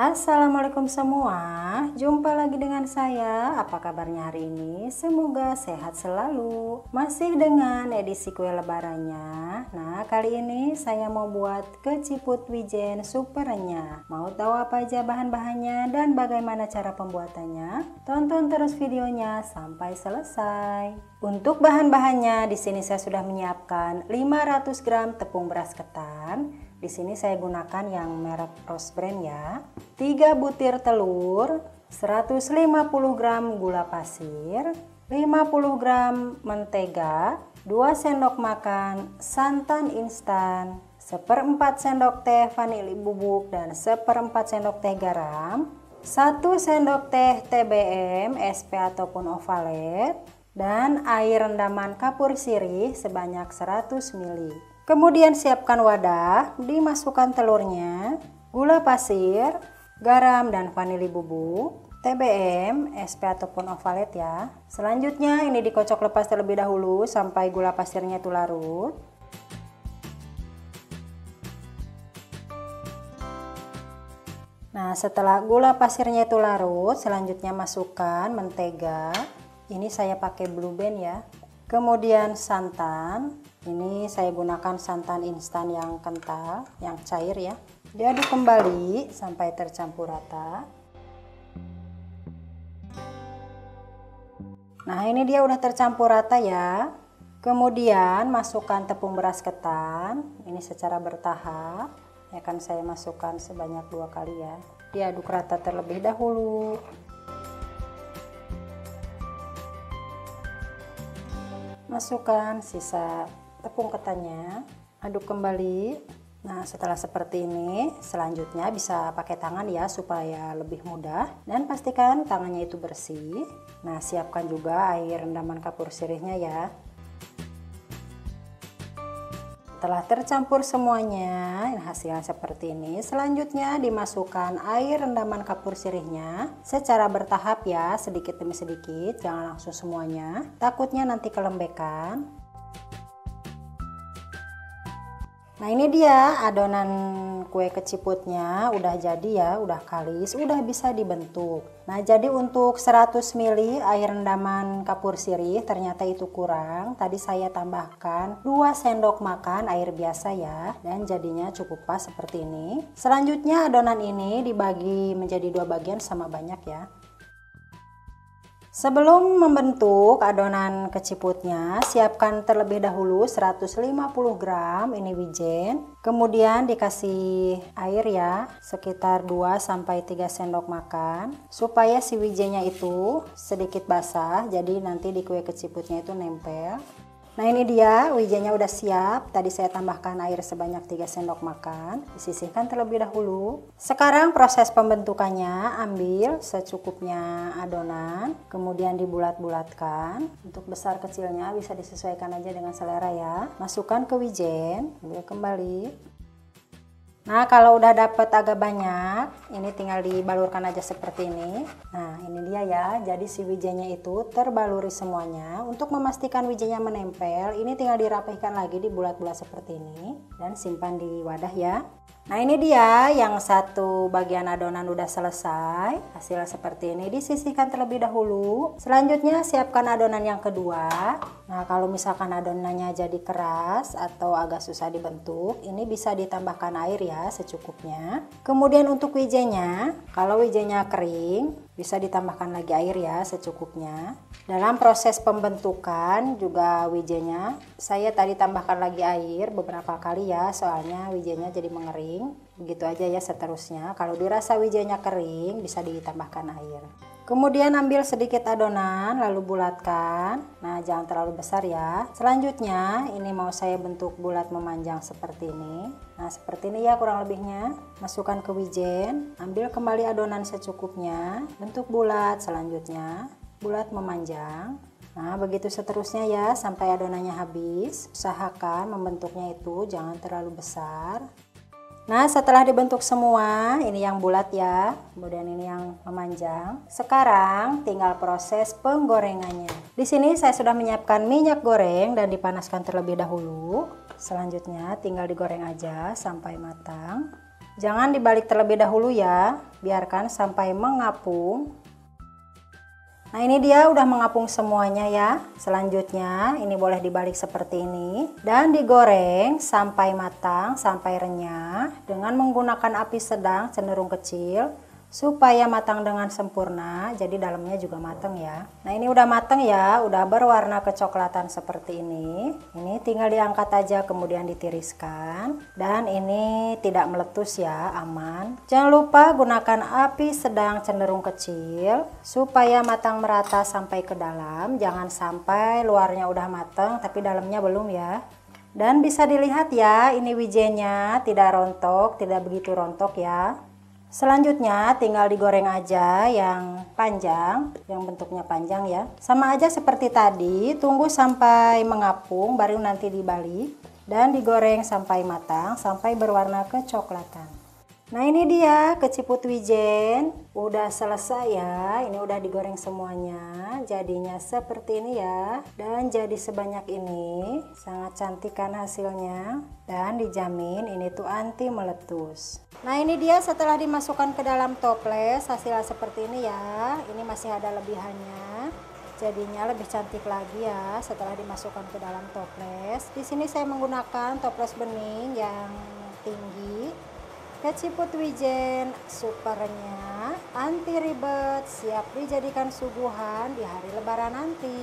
Assalamualaikum semua, jumpa lagi dengan saya. Apa kabarnya hari ini? Semoga sehat selalu. Masih dengan edisi kue lebarannya. Nah, kali ini saya mau buat keciput wijen super renyah. Mau tahu apa aja bahan-bahannya dan bagaimana cara pembuatannya? Tonton terus videonya sampai selesai. Untuk bahan-bahannya, di sini saya sudah menyiapkan 500 gram tepung beras ketan. Di sini saya gunakan yang merek Rose Brand ya. 3 butir telur, 150 gram gula pasir, 50 gram mentega, 2 sendok makan santan instan, 1/4 sendok teh vanili bubuk dan 1/4 sendok teh garam, 1 sendok teh TBM, SP ataupun ovalet, dan air rendaman kapur sirih sebanyak 100 ml. Kemudian siapkan wadah, dimasukkan telurnya, gula pasir, garam dan vanili bubuk, TBM, SP ataupun ovalet ya. Selanjutnya ini dikocok lepas terlebih dahulu sampai gula pasirnya itu larut. Nah, setelah gula pasirnya itu larut, selanjutnya masukkan mentega. Ini saya pakai Blue Band ya. Kemudian santan. Ini saya gunakan santan instan yang kental, yang cair ya. Diaduk kembali sampai tercampur rata. Nah, ini dia udah tercampur rata ya. Kemudian masukkan tepung beras ketan. Ini secara bertahap. Akan saya masukkan sebanyak 2 kali ya. Diaduk rata terlebih dahulu. Masukkan sisa tepung ketannya, aduk kembali. Nah, setelah seperti ini, selanjutnya bisa pakai tangan ya supaya lebih mudah, dan pastikan tangannya itu bersih. Nah, siapkan juga air rendaman kapur sirihnya ya. Setelah tercampur semuanya, hasilnya seperti ini. Selanjutnya dimasukkan air rendaman kapur sirihnya secara bertahap ya, sedikit demi sedikit, jangan langsung semuanya. Takutnya nanti kelembekan. Nah, ini dia adonan kue keciputnya udah jadi ya, udah kalis, udah bisa dibentuk. Nah, jadi untuk 100 ml air rendaman kapur sirih ternyata itu kurang. Tadi saya tambahkan 2 sendok makan air biasa ya, dan jadinya cukup pas seperti ini. Selanjutnya adonan ini dibagi menjadi 2 bagian sama banyak ya. Sebelum membentuk adonan keciputnya, siapkan terlebih dahulu 150 gram ini wijen. Kemudian dikasih air ya, sekitar 2-3 sendok makan. Supaya si wijennya itu sedikit basah, jadi nanti di kue keciputnya itu nempel. Nah, ini dia wijennya udah siap. Tadi saya tambahkan air sebanyak 3 sendok makan. Disisihkan terlebih dahulu. Sekarang proses pembentukannya, ambil secukupnya adonan, kemudian dibulat-bulatkan. Untuk besar kecilnya bisa disesuaikan aja dengan selera ya. Masukkan ke wijen, ambil kembali. Nah, kalau udah dapet agak banyak, ini tinggal dibalurkan aja seperti ini. Nah, ini dia ya, jadi si wijennya itu terbaluri semuanya. Untuk memastikan wijennya menempel, ini tinggal dirapihkan lagi, dibulat-bulat seperti ini, dan simpan di wadah ya. Nah, ini dia yang satu bagian adonan udah selesai. Hasilnya seperti ini, disisihkan terlebih dahulu. Selanjutnya siapkan adonan yang kedua. Nah, kalau misalkan adonannya jadi keras atau agak susah dibentuk, ini bisa ditambahkan air ya secukupnya. Kemudian untuk wijennya, kalau wijennya kering, bisa ditambahkan lagi air ya secukupnya. Dalam proses pembentukan juga wijennya, saya tadi tambahkan lagi air beberapa kali ya, soalnya wijennya jadi mengering. Begitu aja ya seterusnya. Kalau dirasa wijennya kering, bisa ditambahkan air. Kemudian ambil sedikit adonan lalu bulatkan. Nah, jangan terlalu besar ya. Selanjutnya ini mau saya bentuk bulat memanjang seperti ini. Nah, seperti ini ya kurang lebihnya. Masukkan ke wijen, ambil kembali adonan secukupnya, bentuk bulat. Selanjutnya bulat memanjang. Nah, begitu seterusnya ya sampai adonannya habis. Usahakan membentuknya itu jangan terlalu besar. Nah, setelah dibentuk semua, ini yang bulat ya, kemudian ini yang memanjang. Sekarang tinggal proses penggorengannya. Di sini saya sudah menyiapkan minyak goreng dan dipanaskan terlebih dahulu. Selanjutnya tinggal digoreng aja sampai matang. Jangan dibalik terlebih dahulu ya. biarkan sampai mengapung. Nah, ini dia udah mengapung semuanya ya. Selanjutnya ini boleh dibalik seperti ini dan digoreng sampai matang, sampai renyah dengan menggunakan api sedang cenderung kecil supaya matang dengan sempurna. Jadi dalamnya juga matang ya. Nah, ini udah matang ya, udah berwarna kecoklatan seperti ini. Ini tinggal diangkat aja kemudian ditiriskan dan ini tidak meletus ya, aman. Jangan lupa gunakan api sedang cenderung kecil supaya matang merata sampai ke dalam. Jangan sampai luarnya udah matang tapi dalamnya belum ya. Dan bisa dilihat ya, ini wijennya tidak rontok, tidak begitu rontok ya. Selanjutnya tinggal digoreng aja yang panjang, yang bentuknya panjang ya. Sama aja seperti tadi, tunggu sampai mengapung baru nanti dibalik dan digoreng sampai matang, sampai berwarna kecoklatan. Nah, ini dia keciput wijen udah selesai ya. Ini udah digoreng semuanya, jadinya seperti ini ya. Dan jadi sebanyak ini, sangat cantik kan hasilnya. Dan dijamin ini tuh anti meletus. Nah, ini dia setelah dimasukkan ke dalam toples, hasilnya seperti ini ya. Ini masih ada lebihannya. Jadinya lebih cantik lagi ya setelah dimasukkan ke dalam toples. Di sini saya menggunakan toples bening yang tinggi. Keciput wijen super renyah, anti ribet, siap dijadikan suguhan di hari lebaran nanti.